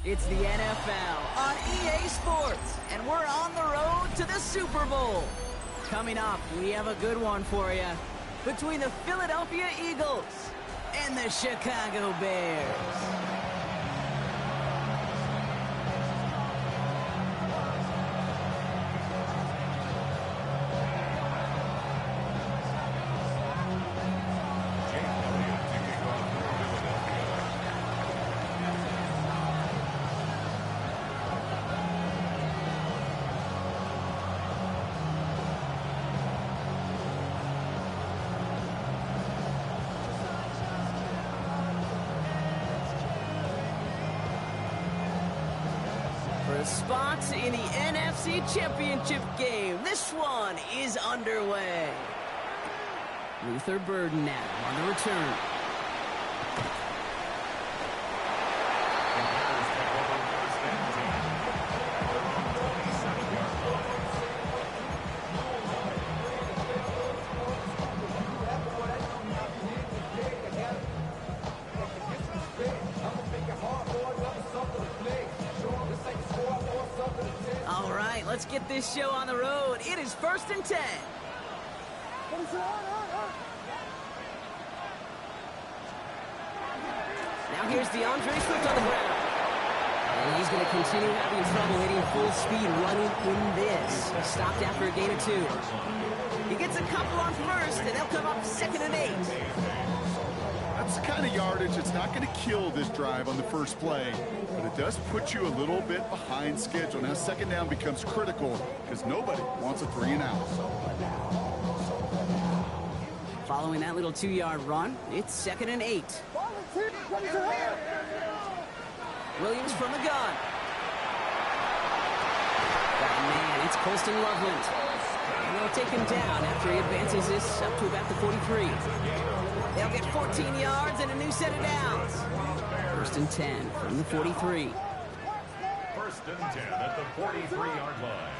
It's the NFL on EA Sports, and we're on the road to the Super Bowl. Coming up, we have a good one for you between the Philadelphia Eagles and the Chicago Bears. Spots in the NFC Championship game. This one is underway. Luther Burden now on the return. Let's get this show on the road. It is 1st and 10. Now here's DeAndre Swift on the ground. And he's going to continue having trouble hitting full speed running in this. Stopped after a gain of 2. He gets a couple on first, and they'll come up 2nd and 8. That's the kind of yardage that's not going to kill this drive on the first play, but it does put you a little bit behind schedule. Now 2nd down becomes critical because nobody wants a 3 and out. Following that little 2-yard run, it's 2nd and 8. Williams from the gun. Oh, man, it's Colston Loveland. And they'll take him down after he advances this up to about the 43. They'll get 14 yards and a new set of downs. 1st and 10 from the 43. 1st and 10 at the 43-yard line.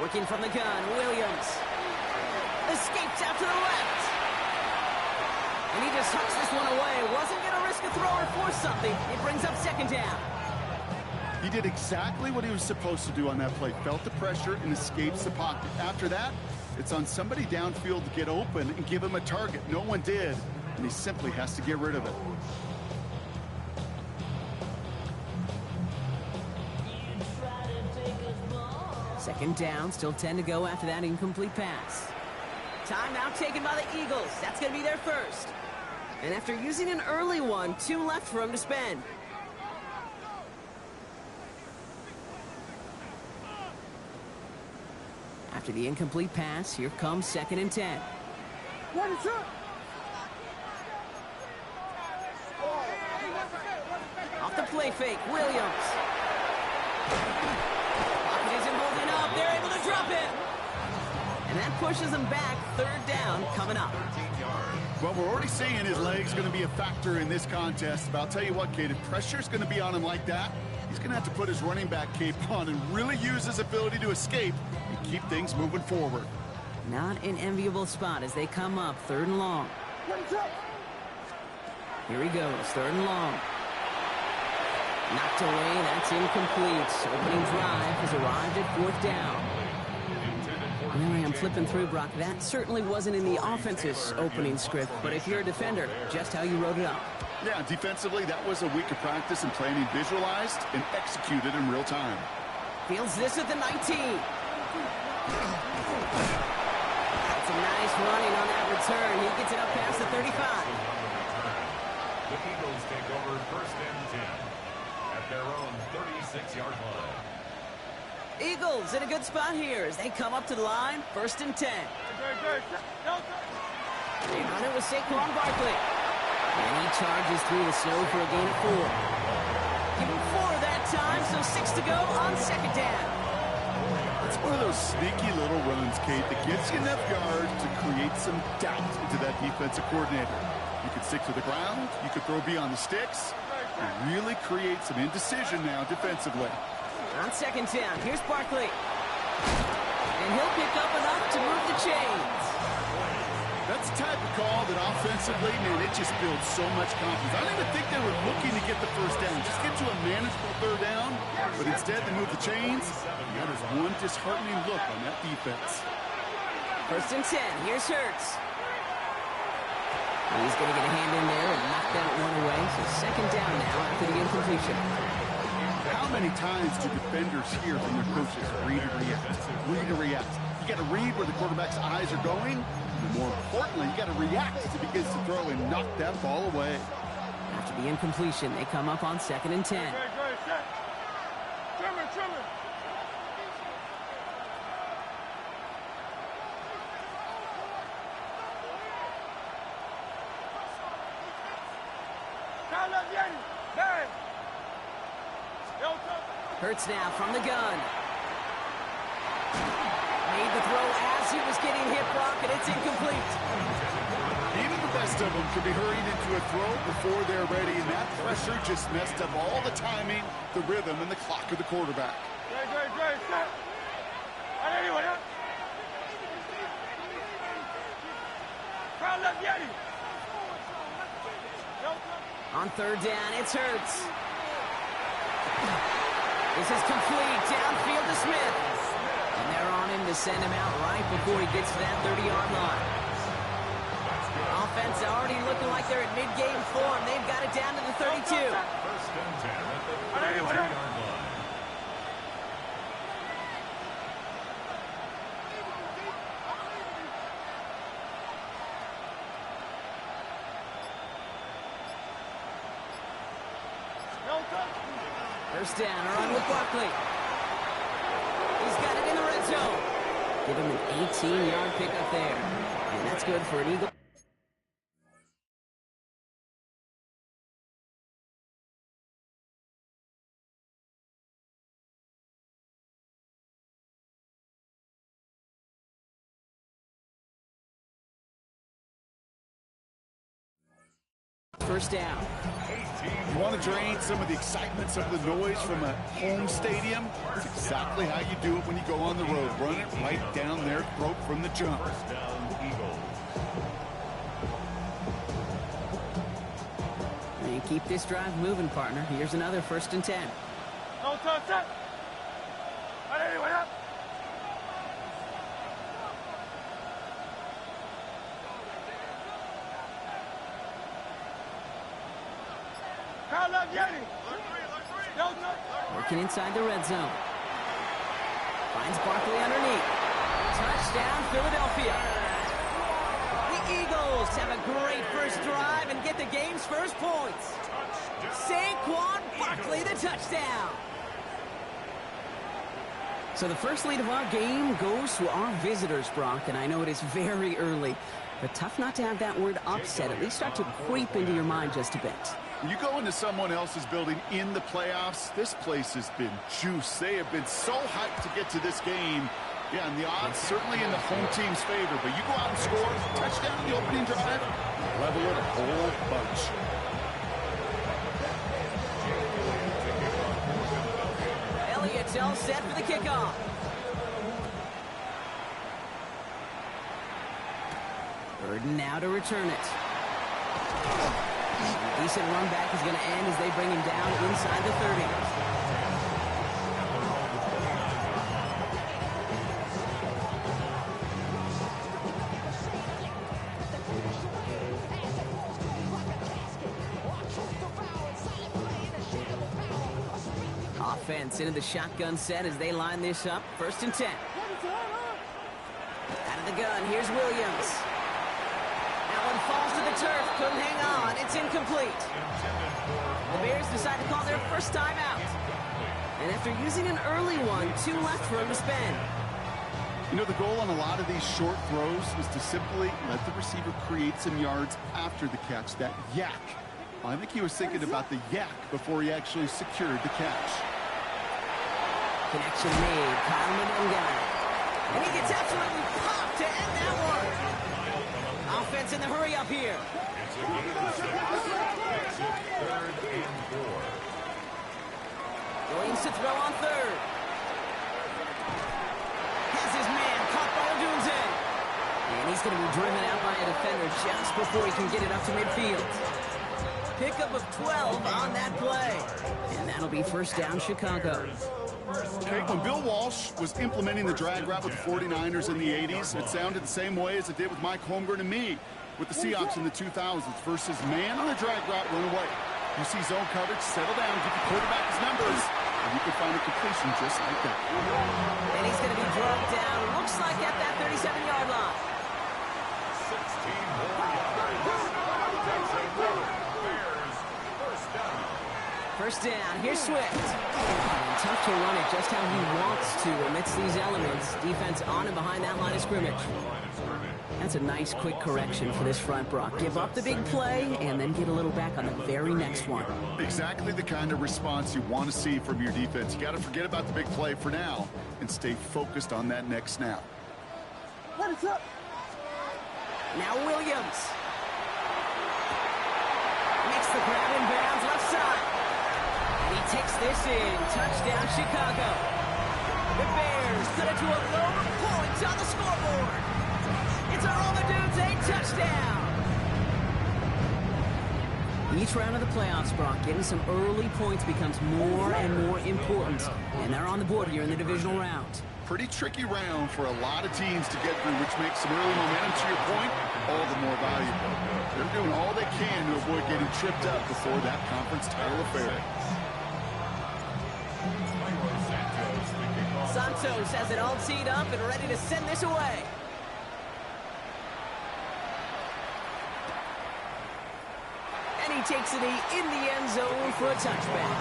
Working from the gun, Williams. Escapes out to the left. And he just hucks this one away. Wasn't going to risk a throw or force something. It brings up 2nd down. He did exactly what he was supposed to do on that play. Felt the pressure and escapes the pocket. After that, it's on somebody downfield to get open and give him a target. No one did, and he simply has to get rid of it. Second down, still 10 to go after that incomplete pass. Timeout taken by the Eagles. That's going to be their first. And after using an early one, 2 left for him to spend. After the incomplete pass, here comes 2nd and 10. Off the play fake, Williams. Pocket isn't holding up. They're able to drop it. And that pushes them back. 3rd down coming up. Well, we're already seeing his legs going to be a factor in this contest. But I'll tell you what, Kate, if pressure's going to be on him like that, he's going to have to put his running back cape on and really use his ability to escape and keep things moving forward. Not an enviable spot as they come up 3rd and long. Here he goes, 3rd and long. Knocked away, that's incomplete. Opening drive has arrived at 4th down. And there I am flipping through, Brock. That certainly wasn't in the offense's opening script, but if you're a defender, just how you wrote it up. Yeah, defensively, that was a week of practice and planning visualized and executed in real time. Fields this at the 19. That's a nice running on that return. He gets it up past the 35. The Eagles take over 1st and 10 at their own 36-yard line. Eagles in a good spot here as they come up to the line. 1st and 10. And on it was Saquon Barkley. And he charges through the snow for a gain of 4. Give him 4 that time, so 6 to go on 2nd down. It's one of those sneaky little runs, Kate, that gets you enough yards to create some doubt into that defensive coordinator. You could stick to the ground, you could throw beyond the sticks, and really create some indecision now defensively. On 2nd down, here's Barkley. And he'll pick up enough to move the chains. That's That's the type of call that offensively, man, it just builds so much confidence. I don't even think they were looking to get the first down. Just get to a manageable third down, but instead they move the chains. And that is one disheartening look on that defense. 1st and 10. Here's Hurts. He's going to get a hand in there and knock that one away. So 2nd down now after the incompletion. How many times do defenders hear from their coaches, read and react, read and react? You got to read where the quarterback's eyes are going. And more importantly, you got to react as he begins to throw and knock that ball away. After the incompletion, they come up on 2nd and 10. Hurts now from the gun. Made the throw as he was getting hit, Brock, and it's incomplete. Even the best of them could be hurried into a throw before they're ready, and that pressure just messed up all the timing, the rhythm, and the clock of the quarterback. On 3rd down, it's Hurts. This is complete. Downfield to Smith. And they're on him to send him out right before he gets to that 30-yard line. Offense already looking like they're at mid-game form. They've got it down to the 32. 1st and 10 at the 32-yard line. First down, run with Barkley. He's got it in the red zone. Give him an 18-yard pickup there. And that's good for an Eagle. First down. You want to drain some of the excitement, some of the noise from a home stadium? That's exactly how you do it when you go on the road. Run it right down their throat from the jump. 1st down, Eagles. And keep this drive moving, partner. Here's another 1st and 10. No touch. Working inside the red zone. Finds Barkley underneath. Touchdown, Philadelphia. The Eagles have a great first drive and get the game's first points. Saquon Barkley, the touchdown. So the first lead of our game goes to our visitors, Brock, and I know it is very early, but tough not to have that word upset at least start to creep into your mind just a bit. When you go into someone else's building in the playoffs, this place has been juiced. They have been so hyped to get to this game. Yeah, and the odds certainly in the home team's favor, but you go out and score, touchdown in the opening drive, level it a whole bunch. Elliott's all set for the kickoff. Burden now to return it. Decent run back is going to end as they bring him down inside the 30. Offense into the shotgun set as they line this up. 1st and 10. Out of the gun, here's Williams. That one falls to the turf, couldn't hang on. It's incomplete. The Bears decide to call their first time out. And after using an early one, 2 left for him to spend. You know, the goal on a lot of these short throws is to simply let the receiver create some yards after the catch, that yak. I think he was thinking about the yak before he actually secured the catch. Connection made. Kyle Monenga. And he gets absolutely popped to end that one. Offense in the hurry up here. It's a good makes it 3rd and 4. Williams to throw on 3rd. Has his man caught by Odunze. And he's going to be driven out by a defender just before he can get it up to midfield. Pickup of 12 on that play. And that'll be first down, Chicago. Okay, when Bill Walsh was implementing the drag route with the 49ers in the 80s, it sounded the same way as it did with Mike Holmgren and me with the Seahawks in the 2000s versus man on a drag route, run away. You see zone coverage, settle down, give the quarterback his numbers, and you can find a completion just like that. And he's going to be dropped down, looks like at that 37-yard line. 16 more yards. Bears, first down. First down, here's Swift. And tough to run it just how he wants to amidst these elements. Defense on and behind that line of scrimmage. That's a nice quick correction for this front, Brock. Give up the big play and then get a little back on the very next one. Exactly the kind of response you want to see from your defense. You got to forget about the big play for now and stay focused on that next snap. What is up? Now Williams. Makes the grab in bounds left side. And he takes this in. Touchdown, Chicago. The Bears cut it to a lower point on the scoreboard. It's our Roma Dudes, a touchdown. Each round of the playoffs, Brock, getting some early points becomes more and more important. And they're on the board here in the divisional round. Pretty tricky round for a lot of teams to get through, which makes some early momentum, to your point, all the more valuable. They're doing all they can to avoid getting tripped up before that conference title affair. Santos has it all teed up and ready to send this away. And he takes it in the end zone for a touchback.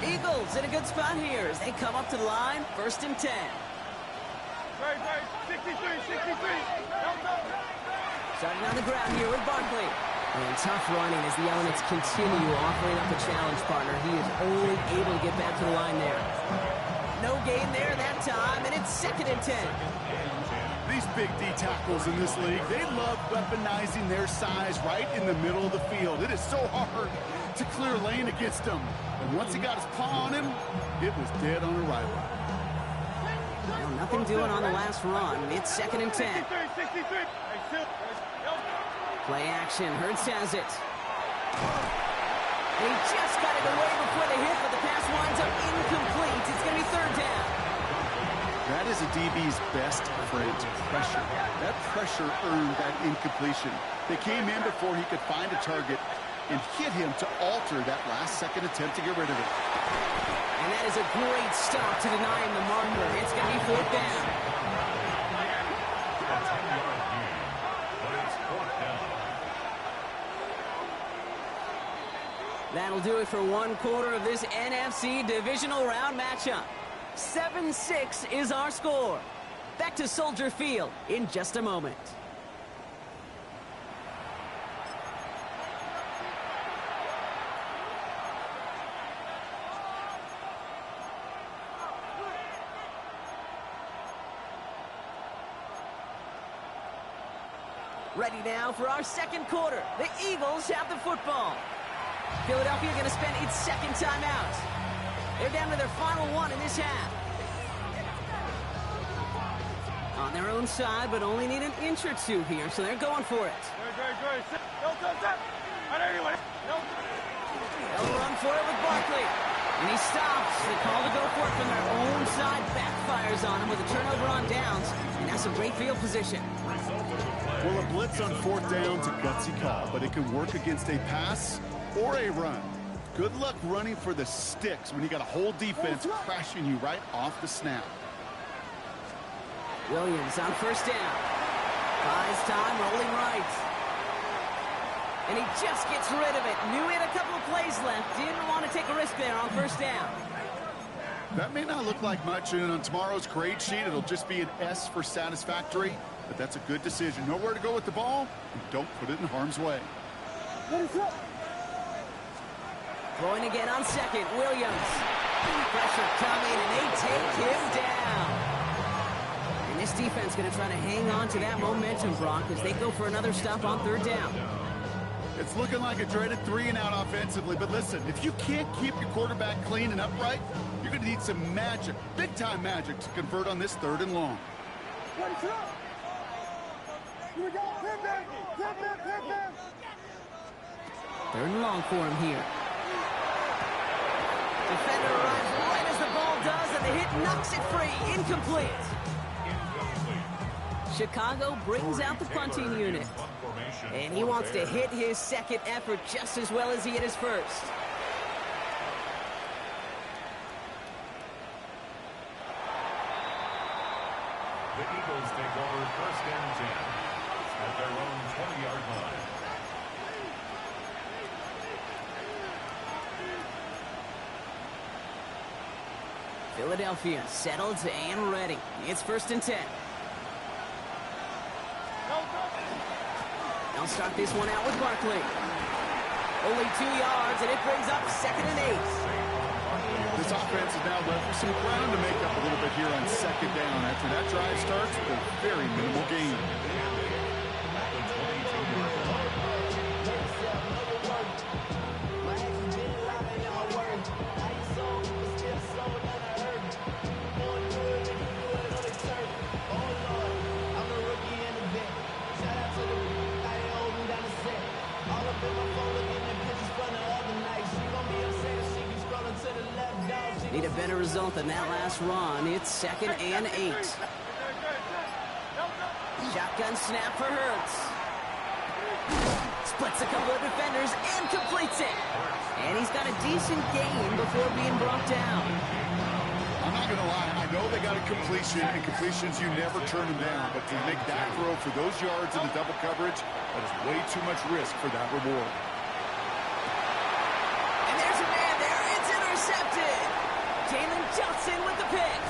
Eagles in a good spot here as they come up to the line, 1st and 10. Right, 63. Starting on the ground here with Barkley. And tough running as the elements continue offering up a challenge partner. He is only able to get back to the line there. No gain there that time, and it's 2nd and 10. These big D tackles in this league, they love weaponizing their size right in the middle of the field. It is so hard to clear lane against him. And once he got his paw on him, it was dead on arrival. Well, nothing doing on the last run. It's 2nd and 10. 63. Play action. Hurts has it. And he just got it away before the hit, but the pass winds up incomplete. It's going to be 3rd down. That is a DB's best friend, pressure. That pressure earned that incompletion. They came in before he could find a target and hit him to alter that last-second attempt to get rid of it. And that is a great stop to deny him the marker. It's going to be 4th down. That'll do it for one quarter of this NFC divisional round matchup. 7-6 is our score. Back to Soldier Field in just a moment. Ready now for our 2nd quarter. The Eagles have the football. Philadelphia going to spend its 2nd timeout. They're down to their final one in this half. On their own side, but only need an inch or two here, so they're going for it. Good. They'll run for it with Barkley. And he stops. The call to go for it from their own side backfires on him with a turnover on downs. And that's a great field position. Well, a blitz on 4th down's a gutsy call, but it can work against a pass or a run. Good luck running for the sticks when you got a whole defense crashing you right off the snap. Williams on 1st down. Buys time, rolling right. And he just gets rid of it. Knew he had a couple of plays left. Didn't want to take a risk there on 1st down. That may not look like much, and on tomorrow's grade sheet, it'll just be an S for satisfactory, but that's a good decision. Know where to go with the ball, and don't put it in harm's way. Going again on 2nd, Williams. Pressure coming, and they take him down. And this defense going to try to hang on to that momentum, Brock, as they go for another stop on 3rd down. It's looking like a dreaded 3-and-out offensively, but listen, if you can't keep your quarterback clean and upright, you're going to need some magic, big-time magic, to convert on this 3rd and long. Here we go. Hit them. 3rd and long for him here. Defender arrives right as the ball does, and the hit knocks it free. Incomplete. Chicago brings out the punting unit. And he wants to hit his second effort just as well as he hit his first. The Eagles take over 1st and 10 at their own 20-yard line. Philadelphia settled and ready. It's 1st and 10. They'll start this one out with Barkley. Only 2 yards, and it brings up 2nd and 8. This offense is now left with some ground to make up a little bit here on 2nd down after that drive starts with a very minimal gain. Need a better result than that last run. It's 2nd and 8. Shotgun snap for Hurts. Splits a couple of defenders and completes it. And he's got a decent gain before being brought down. I'm not going to lie. I know they got a completion, and completions, you never turn them down. But to make that throw for those yards in the double coverage, that is way too much risk for that reward. And there's a man there. It's intercepted. Jalen Johnson with the pick.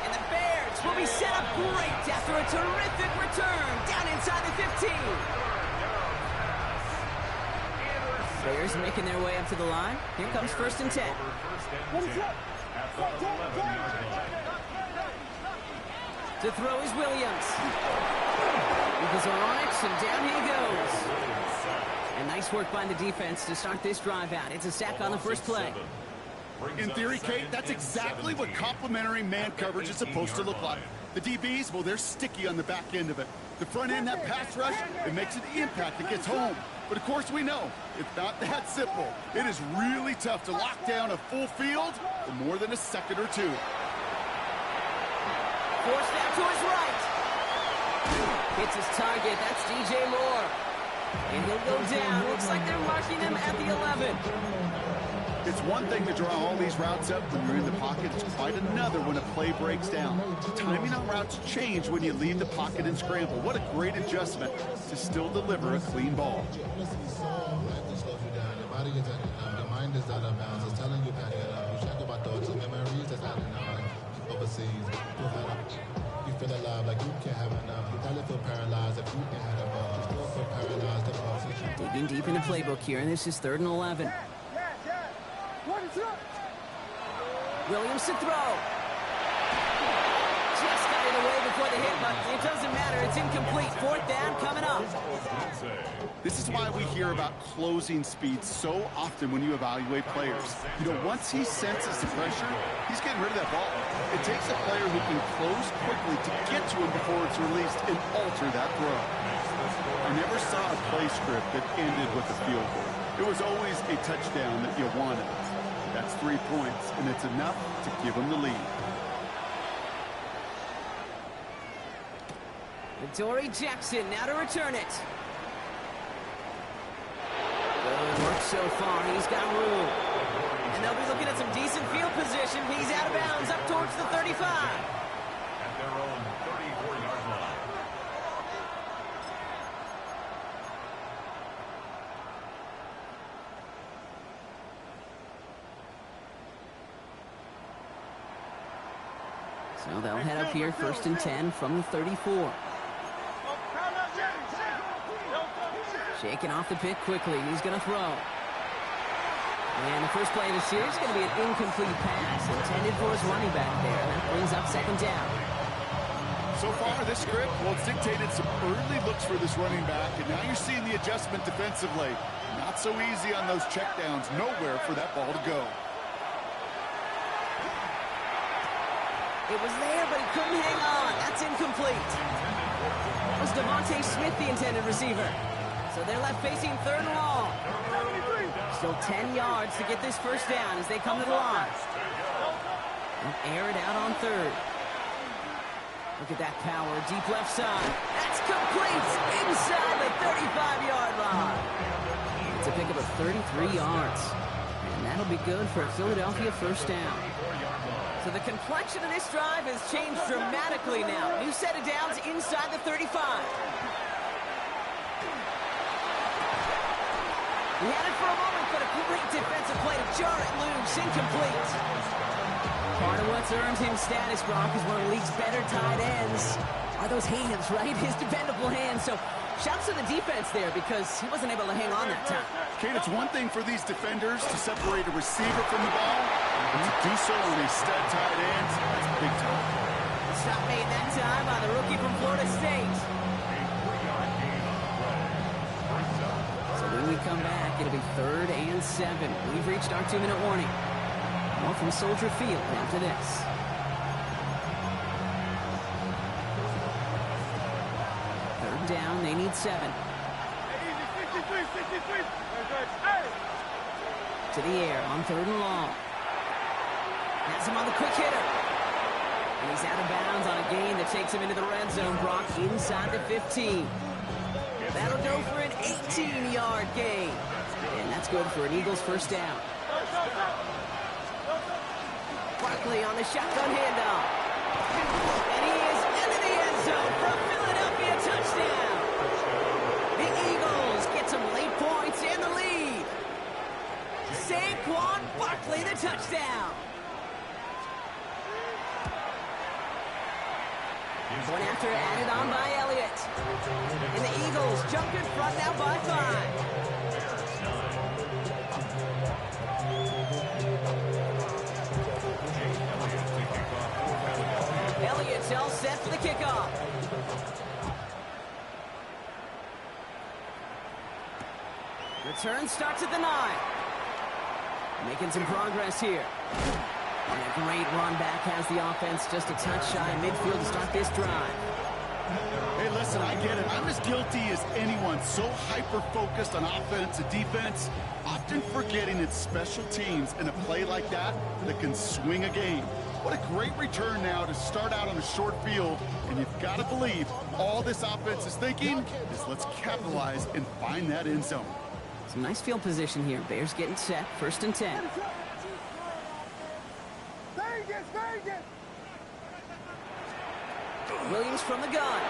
And the Bears will be set up great after a terrific return down inside the 15. Bears making their way up to the line. Here comes 1st and 10. To throw is Williams. Eagles are on it, and down he goes. And nice work by the defense to start this drive out. It's a sack on the first play. In theory, Kate, that's exactly what complementary man coverage is supposed to look like. The DBs, well, they're sticky on the back end of it. The front end, that pass rush, it makes an impact. It gets home. But, of course, we know it's not that simple. It is really tough to lock down a full field for more than a second or two. Forced out to his right. Hits his target. That's DJ Moore. And he'll go down. Looks like they're marking him at the 11. It's one thing to draw all these routes up when you're in the pocket. It's quite another when a play breaks down. Timing on routes change when you leave the pocket and scramble. What a great adjustment to still deliver a clean ball. Digging deep in the playbook here, and this is 3rd and 11. Williams to throw. Just got it away before the hit, but it doesn't matter. It's incomplete. 4th down coming up. This is why we hear about closing speed so often when you evaluate players. You know, once he senses the pressure, he's getting rid of that ball. It takes a player who can close quickly to get to him before it's released and alter that throw. I never saw a play script that ended with a field goal. It was always a touchdown that you wanted. That's 3 points, and it's enough to give them the lead. Dory Jackson now to return it. Good work so far. He's got room. And they'll be looking at some decent field position. He's out of bounds up towards the 35. At their own 34-yard line. So they'll head up here 1st and 10 from the 34. Shaking off the pick quickly. He's going to throw. And the first play of the series is going to be an incomplete pass intended for his running back there. That brings up 2nd down. So far, this script, well, it's dictated some early looks for this running back, and now you're seeing the adjustment defensively. Not so easy on those checkdowns. Nowhere for that ball to go. It was there, but he couldn't hang on. That's incomplete. That was Devontae Smith, the intended receiver. So they're left facing 3rd and long. Still 10 yards to get this first down as they come to the line. And air it out on 3rd. Look at that power, deep left side. That's complete inside the 35-yard line. It's a pickup of 33 yards. And that'll be good for a Philadelphia first down. So the complexion of this drive has changed dramatically now. New set of downs inside the 35. He had it for a moment, but a great defensive play to jar it loose. Incomplete. Part of what's earned him status, Brock, is one of the league's better tight ends. Are those hands, right? His dependable hands. So shouts to the defense there because he wasn't able to hang on that time. Kate, it's one thing for these defenders to separate a receiver from the ball, but to do so on these stud tight ends, that's big time. Stop made that time by the rookie from Florida State. So when we come back, it'll be 3rd and 7. We've reached our 2-minute warning. More from Soldier Field after this. Third down, they need 7. To the air on 3rd and long. Has him on the quick hitter. And he's out of bounds on a gain that takes him into the red zone. Brock inside the 15. That'll go for an 18-yard gain. And that's good for an Eagles first down. Barkley on the shotgun handoff. And he is into the end zone for a Philadelphia touchdown. The Eagles get some late points and the lead. Saquon Barkley, the touchdown. One after added on by Elliott. And the Eagles jump in front now by 5. Elliott's all set for the kickoff. Return starts at the 9. Making some progress here. And a great run back has the offense just a touch shy of midfield to start this drive. Hey, listen, I get it. I'm as guilty as anyone. So hyper-focused on offense and defense, often forgetting it's special teams in a play like that can swing a game. What a great return now to start out on a short field. And you've got to believe all this offense is thinking is let's capitalize and find that end zone. Some nice field position here. Bears getting set. 1st and 10. Williams from the gun.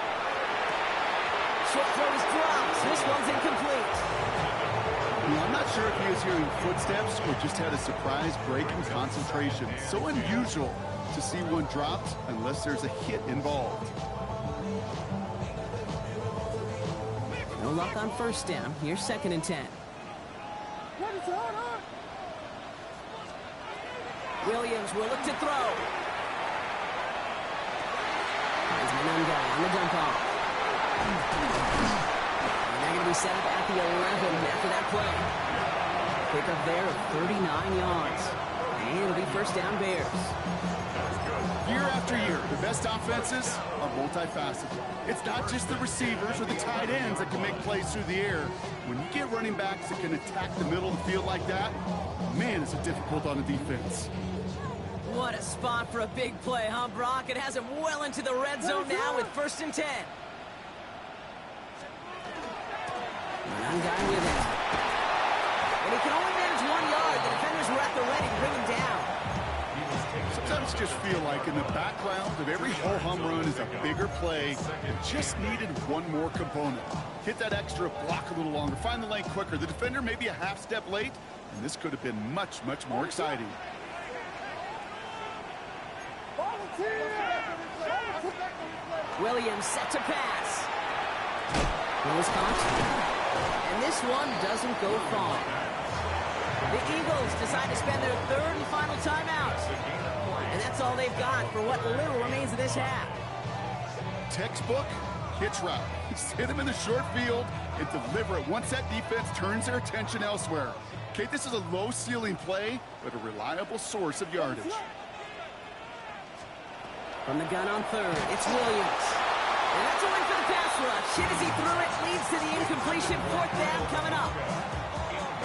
Short throw is dropped. This one's incomplete. Well, I'm not sure if he was hearing footsteps or just had a surprise break in concentration. So unusual to see one dropped unless there's a hit involved. No luck on 1st down. Here's 2nd and 10. Williams will look to throw. One guy on the dump off. And they're going to be set up at the 11 after that play. Pick up there of 39 yards. And it'll be 1st down Bears. Year after year, the best offenses are multifaceted. It's not just the receivers or the tight ends that can make plays through the air. When you get running backs that can attack the middle of the field like that, man, is it difficult on the defense. What a spot for a big play, huh, Brock? It has him well into the red zone now with 1st and 10. One guy with it. And he can only manage 1 yard. The defenders were at the ready to bring him down. Sometimes just feel like in the background of every ho-hum run is a bigger play and just needed one more component. Hit that extra block a little longer, find the lane quicker. The defender may be a half step late, and this could have been much, much more exciting. Williams set to pass. Wisconsin. And this one doesn't go far. The Eagles decide to spend their 3rd and final timeout. And that's all they've got for what little remains of this half. textbook hitch route. Just hit him in the short field and deliver it once that defense turns their attention elsewhere. Okay, this is a low ceiling play, but a reliable source of yardage. From the gun on third, it's Williams. And that's a win for the pass rush. Hit as he threw it, leads to the incompletion. Fourth down coming up.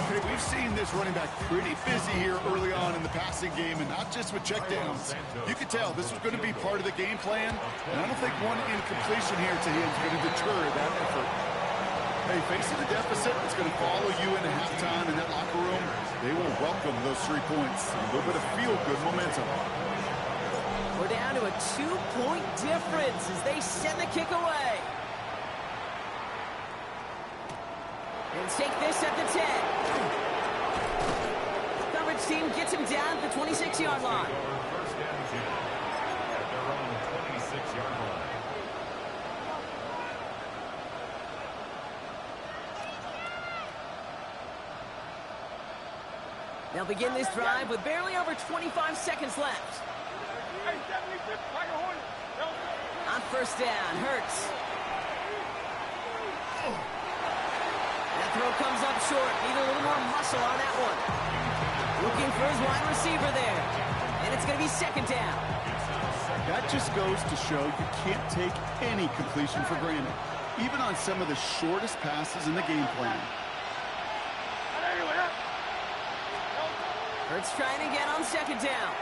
Okay, we've seen this running back pretty busy here early on in the passing game, and not just with checkdowns. You could tell this was going to be part of the game plan, and I don't think one incompletion here to him is going to deter that effort. Hey, facing the deficit, it's going to follow you into halftime in that locker room. They will welcome those 3 points. A little bit of feel-good momentum. We're down to a 2-point difference as they send the kick away. And take this at the 10. Coverage team gets him down at the 26-yard line. First down 10 at their own 26-yard line. They'll begin this drive with barely over 25 seconds left. On first down, Hurts. That throw comes up short. Need a little more muscle on that one. Looking for his wide receiver there. And it's going to be second down. That just goes to show you can't take any completion for granted, even on some of the shortest passes in the game plan. Hurts trying again on second down.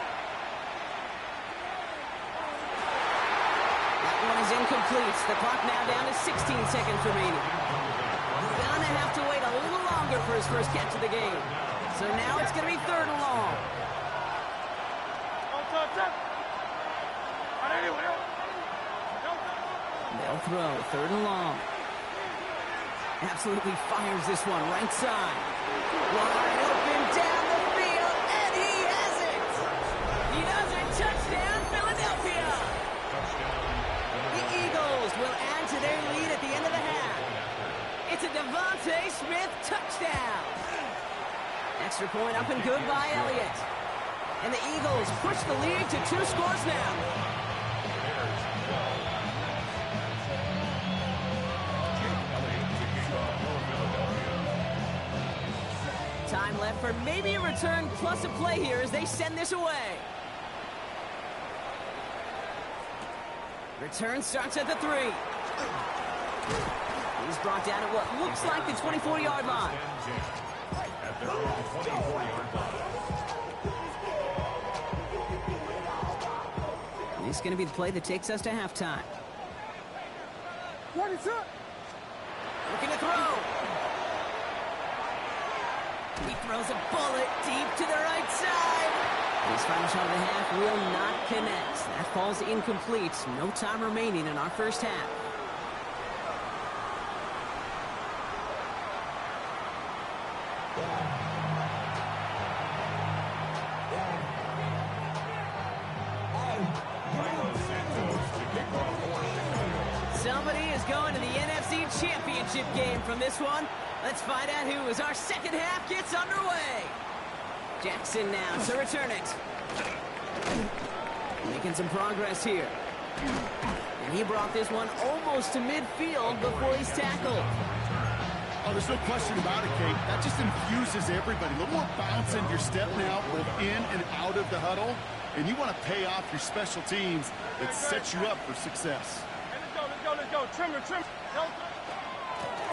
That one is incomplete. The clock now down to 16 seconds remaining. Gonna have to wait a little longer for his first catch of the game. So now it's going to be third and long. They'll throw third and long. Absolutely fires this one right side. Wide open down the field, and he has it. He does it. Touchdown, Philadelphia. The Eagles will add to their lead at the end of the half. It's a Devontae Smith touchdown. Extra point up and good by Elliott. And the Eagles push the lead to 2 scores now. Time left for maybe a return plus a play here as they send this away. Return starts at the 3. He's brought down at what looks like the 24-yard line. At their own 24-yard line. This is going to be the play that takes us to halftime. 22. Looking to throw. He throws a bullet deep to the right side. His final shot of the half will not connect. That falls incomplete. No time remaining in our first half. Somebody is going to the NFC Championship game from this one. Let's find out who as our second half gets underway. Jackson now to return it. Making some progress here. And he brought this one almost to midfield before he's tackled. Oh, there's no question about it, Kate. That just infuses everybody. A little more bounce in your step now, both in and out of the huddle. And you want to pay off your special teams that sets you up for success. Let's go. Trim.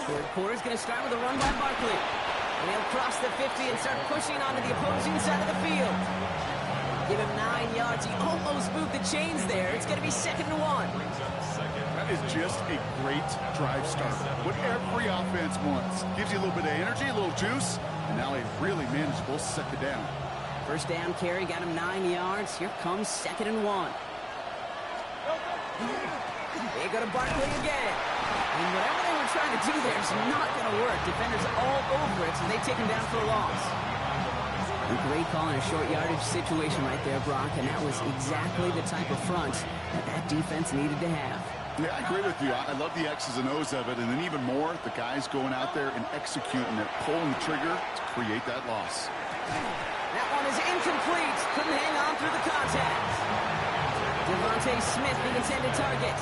Third quarter's going to start with a run by Barkley. And he'll cross the 50 and start pushing onto the opposing side of the field. Give him 9 yards. He almost moved the chains there. It's going to be second and 1. That is just a great drive starter. What every offense wants. Gives you a little bit of energy, a little juice, and now a really manageable second down. First down carry got him 9 yards. Here comes second and 1. They go to Barkley again. And whatever they were trying to do there is not going to work. Defenders all over it, so they take him down for a loss. A great call in a short yardage situation right there, Brock, and that was exactly the type of front that defense needed to have. Yeah, I agree with you. I love the X's and O's of it, and then even more, the guys going out there and executing it, pulling the trigger to create that loss. That one is incomplete. Couldn't hang on through the contact. Devontae Smith, the intended target.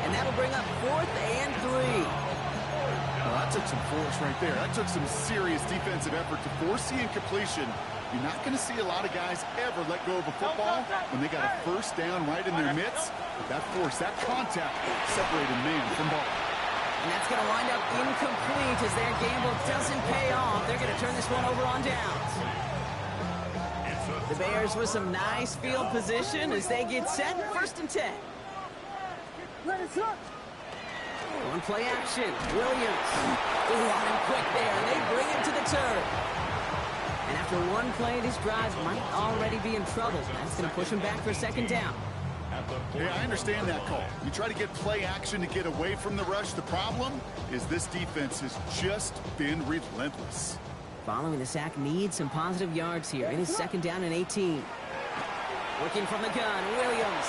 And that'll bring up 4th and 3. Well, that took some force right there. That took some serious defensive effort to force the incompletion. You're not going to see a lot of guys ever let go of a football when they got a first down right in their midst. But that force, that contact, separated man from ball. And that's going to wind up incomplete as their gamble doesn't pay off. They're going to turn this one over on downs. The Bears with some nice field position as they get set. 1st and 10. One play action. Williams. Ooh, on him quick there. And they bring him to the turf. And after one play, this drive might already be in trouble. That's going to push him back for 2nd down. Yeah, I understand that call. You try to get play action to get away from the rush. The problem is this defense has just been relentless. Following the sack, needs some positive yards here. It is 2nd down and 18. Working from the gun, Williams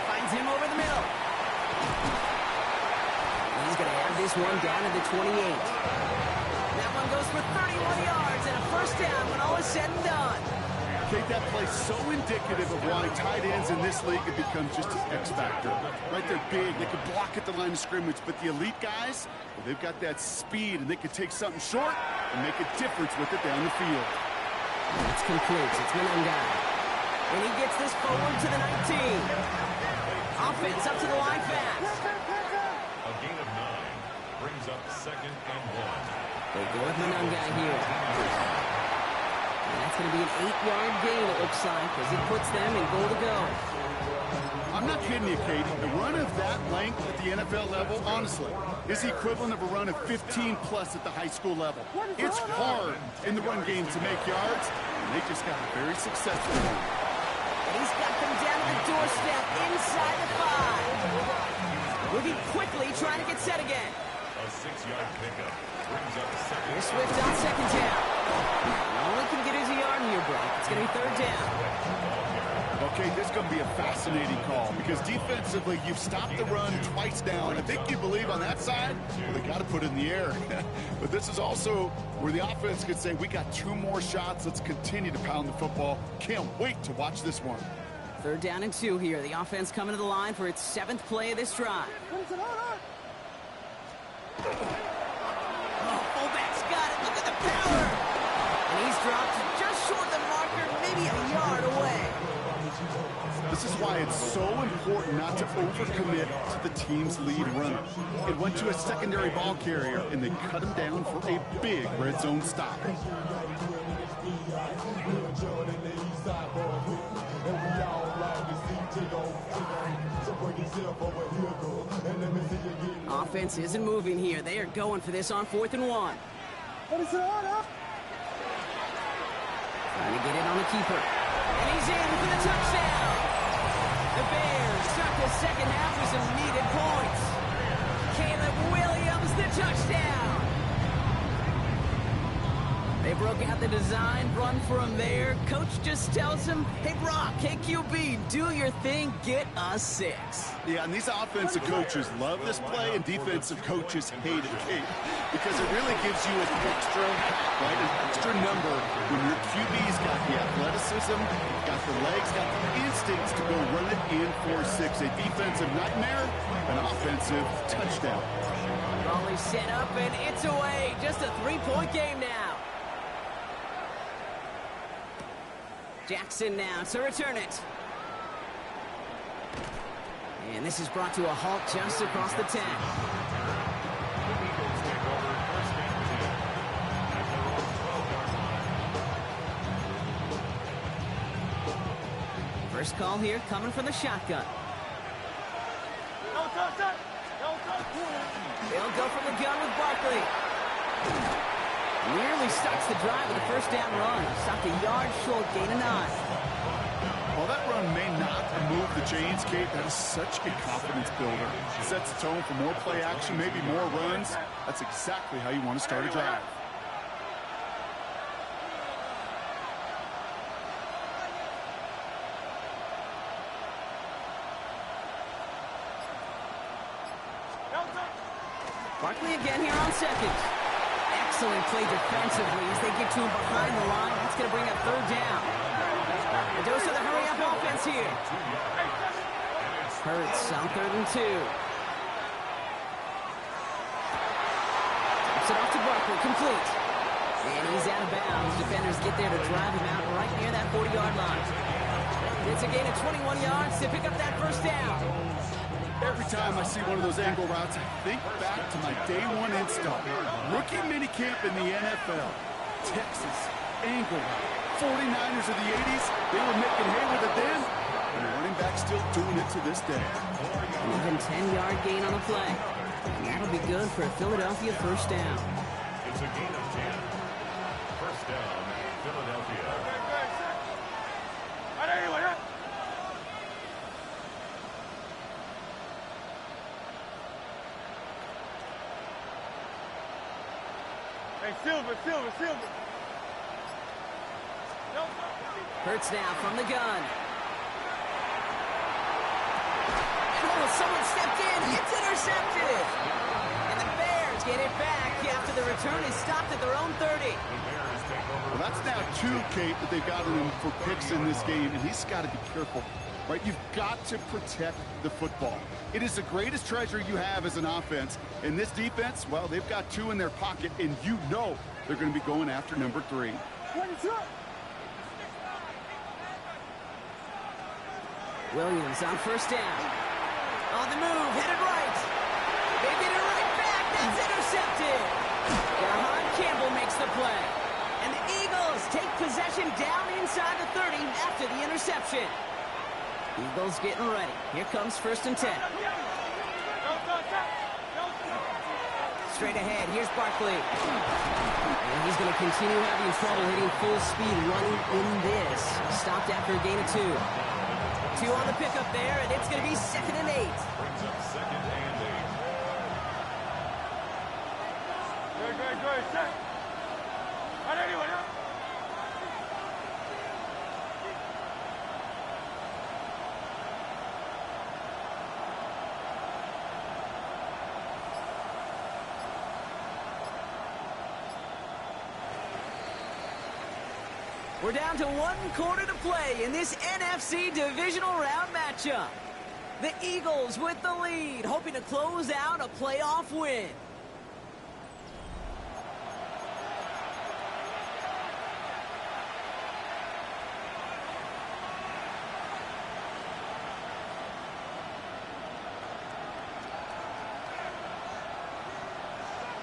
finds him over the middle. He's going to have this one down to the 28. That one goes for 31 yards and a 1st down when all is said and done. Kate, that play so indicative of why tight ends in this league have become just an X factor. Right, they're big, they can block at the line of scrimmage, but the elite guys, well, they've got that speed and they can take something short and make a difference with it down the field. That's complete. It's Monangai. And he gets this forward to the 19. Offense up to the line fast. A gain of 9 brings up 2nd and 1. They go with Monangai here. And that's going to be an 8-yard gain, it looks like, as he puts them in goal to go. I'm not kidding you, Katie. A run of that length at the NFL level, honestly, is the equivalent of a run of 15-plus at the high school level. It's hard in the run game to make yards, and they just got a very successful one. And he's got them down to the doorstep inside the 5. Moving quickly, trying to get set again. A 6-yard pickup brings up 2nd. Here's Swift on 2nd down. All he can get is a yard here, Brock. It's going to be 3rd down. Okay, this is going to be a fascinating call because defensively, you've stopped the run twice now, and I think you believe on that side, well, they got to put it in the air. But this is also where the offense could say, we got 2 more shots. Let's continue to pound the football. Can't wait to watch this one. 3rd down and 2 here. The offense coming to the line for its 7th play of this drive. Oh, fullback's got it. Look at the power. And he's dropped just short of the marker, maybe a yard away. This is why it's so important not to overcommit to the team's lead runner. It went to a secondary ball carrier, and they cut him down for a big red zone stop. Offense isn't moving here. They are going for this on 4th and 1. Trying to get it on the keeper. And he's in for the touchdown. The Bears start the 2nd half with some needed points. Caleb Williams, the touchdown. They broke out the design run for him there. Coach just tells him, hey, Brock, hey, QB, do your thing, get a 6. Yeah, and these offensive coaches love this play, and defensive coaches hate it, because it really gives you an extra, right, an extra number when your QB's got the athleticism, got the legs, got the instincts to go run it in for 6. A defensive nightmare, an offensive touchdown. Raleigh set up, and it's away. Just a 3-point game now. Jackson now to return it. And this is brought to a halt just across the 10. The Eagles take over 1st and 10 at their own 12-yard line. First call here coming from the shotgun. They'll go from the gun with Barkley. Nearly starts the drive with a 1st down run. Stopped a yard short, gain of 9. While that run may not move the chains, Kate, that is such a confidence builder. It sets the tone for more play action, maybe more runs. That's exactly how you want to start a drive. Barkley again here on 2nd. Excellent play defensively as they get to him behind the line. That's going to bring up 3rd down. A dose of the hurry-up offense here. Hurts on 3rd and 2. Taps it off to Barkley, complete. And he's out of bounds. Defenders get there to drive him out right near that 40-yard line. It's a gain of 21 yards to pick up that first down. Every time I see one of those angle routes, I think back to my day one install. Rookie minicamp in the NFL. Texas, angle route. 49ers of the 80s, they were making hay with it then. And the running back still doing it to this day. An even 10-yard gain on the play. And that'll be good for a Philadelphia first down. It's a gain of 10. First down, Philadelphia. Hey, Silver. Hurts now from the gun. Oh, someone stepped in. It's intercepted. And the Bears get it back after the return is stopped at their own 30. Well, that's now 2, Kate, that they've gotten him for picks in this game, and he's got to be careful, right? You've got to protect the football. It is the greatest treasure you have as an offense. And this defense, well, they've got 2 in their pocket, and you know they're going to be going after number 3. Williams on first down. On the move, headed right. They get it right back. That's intercepted. Jahan Campbell makes the play. And the Eagles take possession down inside the 30 after the interception. Eagles getting ready. Here comes 1st and 10. Straight ahead, here's Barkley. And he's going to continue having trouble hitting full speed running in this. Stopped after a gain of 2. 2 on the pickup there, and it's going to be 2nd and 8. Brings up 2nd and 8. Good. Set. We're down to 1 quarter to play in this NFC divisional round matchup. The Eagles with the lead, hoping to close out a playoff win.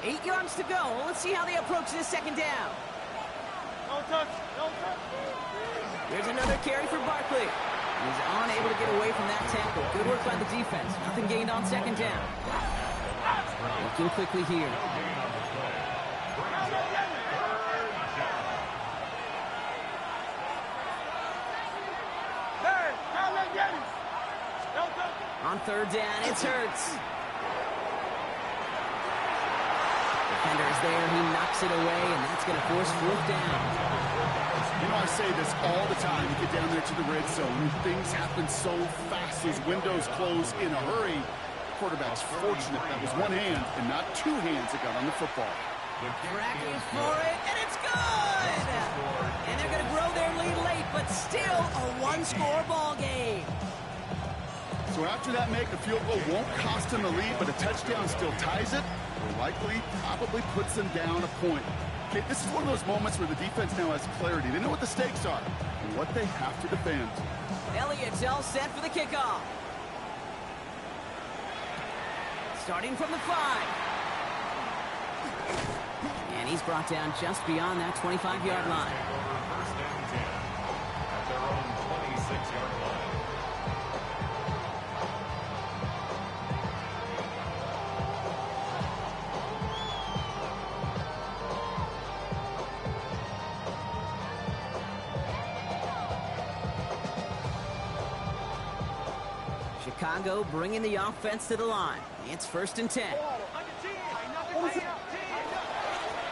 Eight yards to go. Let's see how they approach this 2nd down. Don't touch. There's another carry for Barkley. He's unable to get away from that tackle. Good work by the defense. Nothing gained on 2nd down. Looking quickly here. On 3rd down, it's Hurts. Defender's there, he knocks it away, and that's going to force 4th down. You know, I say this all the time. You get down there to the red zone, things happen so fast. Those windows close in a hurry. The quarterback's fortunate that was 1 hand and not 2 hands that got on the football. Tracking for it, and it's good! And they're going to grow their lead late, but still a 1-score ball game. So after that make, a field goal won't cost them the lead, but a touchdown still ties it, or likely probably puts them down a point. Okay, this is one of those moments where the defense now has clarity. They know what the stakes are and what they have to defend. Elliott's all set for the kickoff. Starting from the 5. And he's brought down just beyond that 25-yard line. First and 10 at their own 26-yard line. Chicago bringing the offense to the line. It's 1st and 10.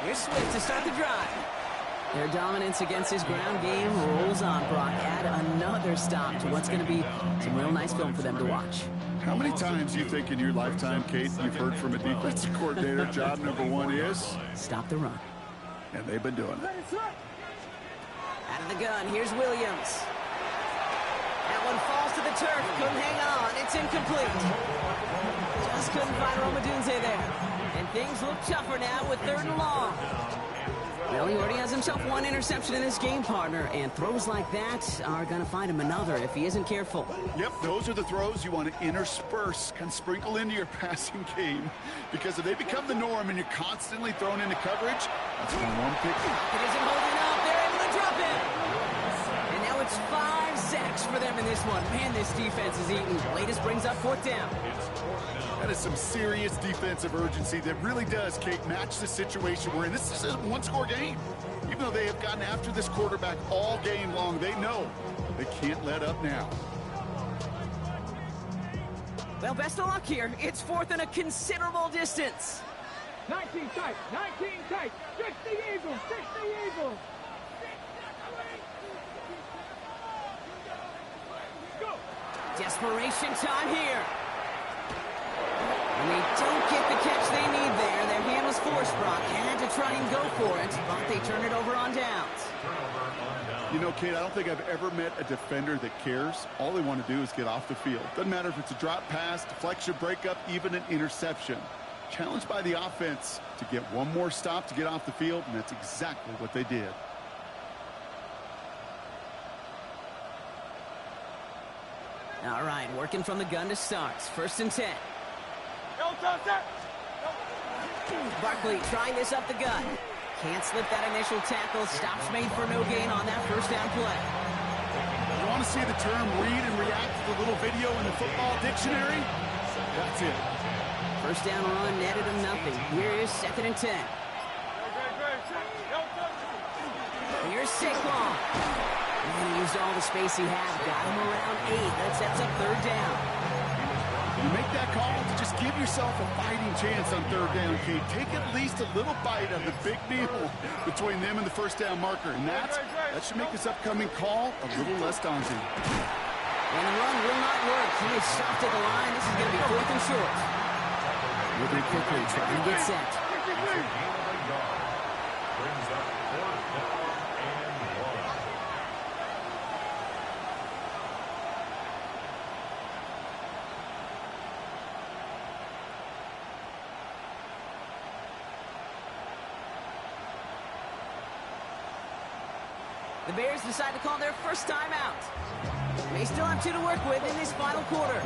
Here's Swift to start the drive. Their dominance against his ground game rolls on, Brock. Add another stop to what's going to be some real nice film for them to watch. How many times do you think in your lifetime, Kate, you've heard from a defensive coordinator, job number 1 is? Stop the run. And they've been doing it. Out of the gun, here's Williams. That one falls to the turf. Couldn't hang on. It's incomplete. Just couldn't find Romadunze there. And things look tougher now with 3rd and long. Well, he already has himself one interception in this game, partner, and throws like that are going to find him another if he isn't careful. Yep, those are the throws you want to intersperse, kind of sprinkle into your passing game, because if they become the norm and you're constantly thrown into coverage, that's when one pick. It isn't holding up. They're able to drop him. And now it's 5 sacks for them in this one. Man, this defense is eating. Latest brings up 4th down. That is some serious defensive urgency that really does, Kate, match the situation we're in. This is a one-score game. Even though they have gotten after this quarterback all game long, they know they can't let up now. Well, best of luck here. It's 4th and a considerable distance. 19 tight, 19 tight. 60 Eagles, 60 Eagles. Go. Desperation time here. And they don't get the catch they need there. Their hand was forced, Brock. Had to try and go for it, but they turn it over on downs. You know, Kate, I don't think I've ever met a defender that cares. All they want to do is get off the field. Doesn't matter if it's a drop pass, deflection, breakup, even an interception. Challenged by the offense to get one more stop to get off the field, and that's exactly what they did. All right, working from the gun to start. 1st and 10. Barkley trying this up the gut. Can't slip that initial tackle. Stops made for no gain on that 1st down play. You want to see the term read and react to the little video in the football dictionary? That's it. 1st down run netted him nothing. Here is 2nd and 10. Here's Saquon. And he used all the space he had. Got him around 8. That sets up 3rd down. You make that call to just give yourself a fighting chance on 3rd down, Kate. Take at least a little bite of the big meal between them and the 1st down marker. And that should make this upcoming call a little less daunting. And the run will not work. He is stopped at the line. This is going to be 4th and short. Moving quickly, trying to get set. Brings up 4th down and 1. The Bears decide to call their 1st time out. They still have 2 to work with in this final quarter.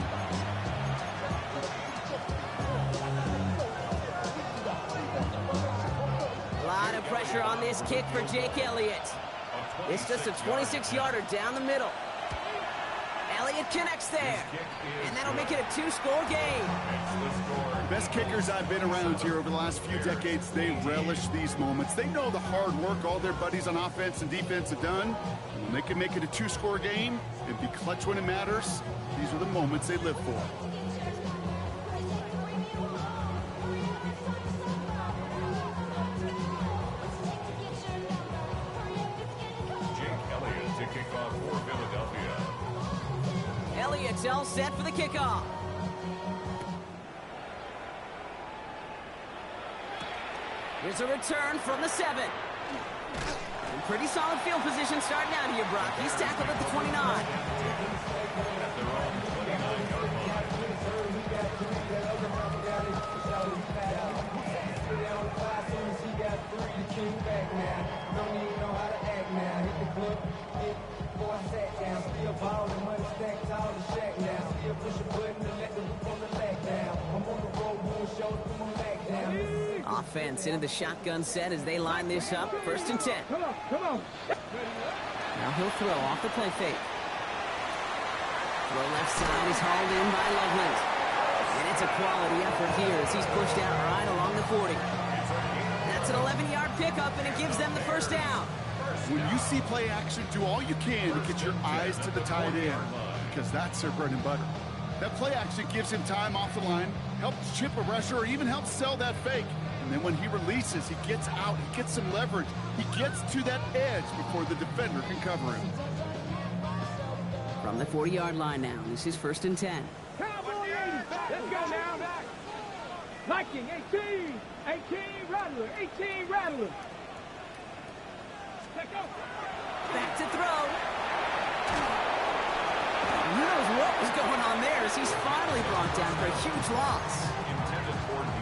A lot of pressure on this kick for Jake Elliott. It's just a 26-yarder down the middle. Elliott connects there. And that'll make it a 2-score game. Best kickers I've been around here over the last few decades, they relish these moments. They know the hard work all their buddies on offense and defense have done. And when they can make it a 2-score game and be clutch when it matters, these are the moments they live for. Jake Elliott to kick off for Philadelphia. Elliott's all set for the kickoff. Here's a return from the 7. And pretty solid field position starting out here, Brock. He's tackled at the 29. Offense into the shotgun set as they line this up. 1st and 10. Come on. Now he'll throw off the play fake. Throw left side is hauled in by Loveland. And it's a quality effort here as he's pushed out right along the 40. That's an 11-yard pickup, and it gives them the 1st down. When you see play action, do all you can to get your eyes to the tight end, because that's their bread and butter. That play action gives him time off the line, helps chip a rusher, or even helps sell that fake. And then when he releases, he gets out, he gets some leverage. He gets to that edge before the defender can cover him. From the 40-yard line now, this is 1st and 10. Cowboy 80. Let's go now. Viking 18. 18 Rattler. 18 Rattler. Take off. Back to throw. Who knows what was going on there as he's finally brought down for a huge loss.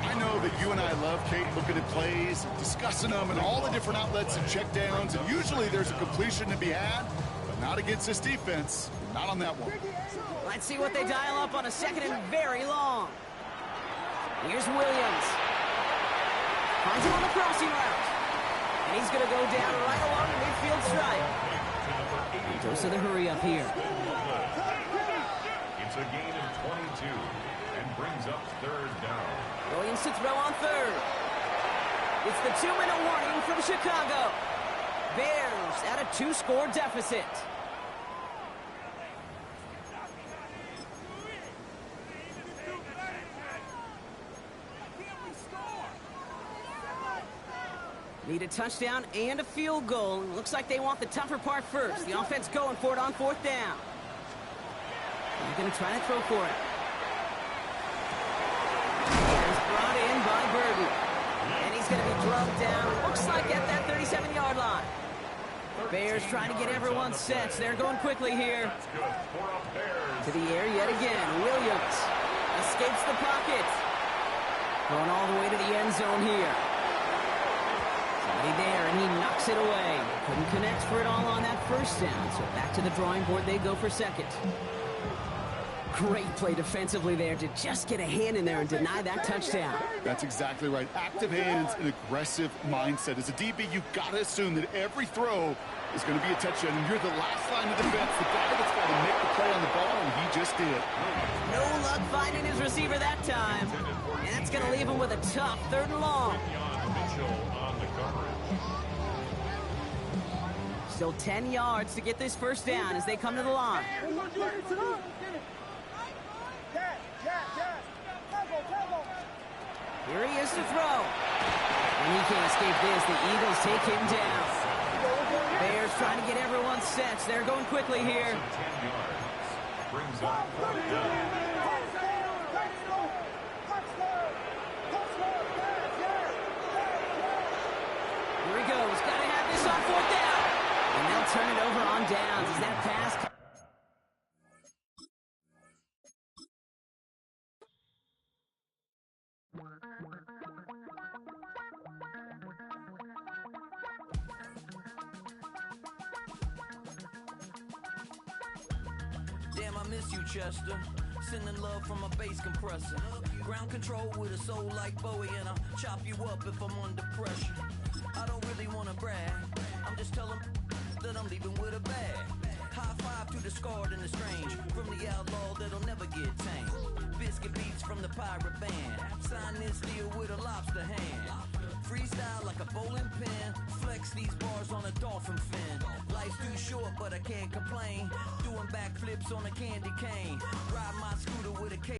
I know that you and I love, Kate, looking at plays, discussing them, and all the different outlets and checkdowns, and usually there's a completion to be had, but not against this defense. Not on that one. Let's see what they dial up on a second and very long. Here's Williams. Finds him on the crossing route. And he's going to go down right along the midfield stripe. He goes to the hurry up here. It's a gain of 22 and brings up third down. Williams to throw on third. It's the 2-minute warning from Chicago. Bears at a 2-score deficit. Need a touchdown and a field goal. Looks like they want the tougher part first. The offense going for it on fourth down. They're going to try to throw for it. It's brought in by Burden. And he's going to be drugged down. Looks like at that 37-yard line. Bears trying to get everyone set. They're going quickly here. To the air yet again. Williams escapes the pocket. Going all the way to the end zone here. Somebody there, and he knocks it away. Couldn't connect for it all on that first down, so back to the drawing board they go for second. Great play defensively there to just get a hand in there and deny that touchdown. That's exactly right. Active hands and aggressive mindset. As a DB, you've got to assume that every throw is going to be a touchdown, and you're the last line of defense, the guy that's got to make the play on the ball, and he just did. No luck finding his receiver that time, and that's going to leave him with a tough third and long. Still 10 yards to get this first down as they come to the line. Here he is to throw. And he can't escape this. The Eagles take him down. Bears trying to get everyone set. They're going quickly here. 10 yards. Brings up fourth down. Here he goes. Got to have this on fourth down. And they'll turn it over on downs as that pass. Damn, I miss you, Chester. Sending love from a bass compressor. Ground control with a soul like Bowie, and I'll chop you up if I'm under pressure. I don't really want to brag. I'm just telling that I'm leaving with a bag. High five to the scarred and the strange. From the outlaw that'll never get tamed. Biscuit beats from the pirate band. Sign this deal with a lobster hand. Freestyle like a bowling pin. Flex these bars on a dolphin fin. Life's too short, but I can't complain. Doing backflips on a candy cane.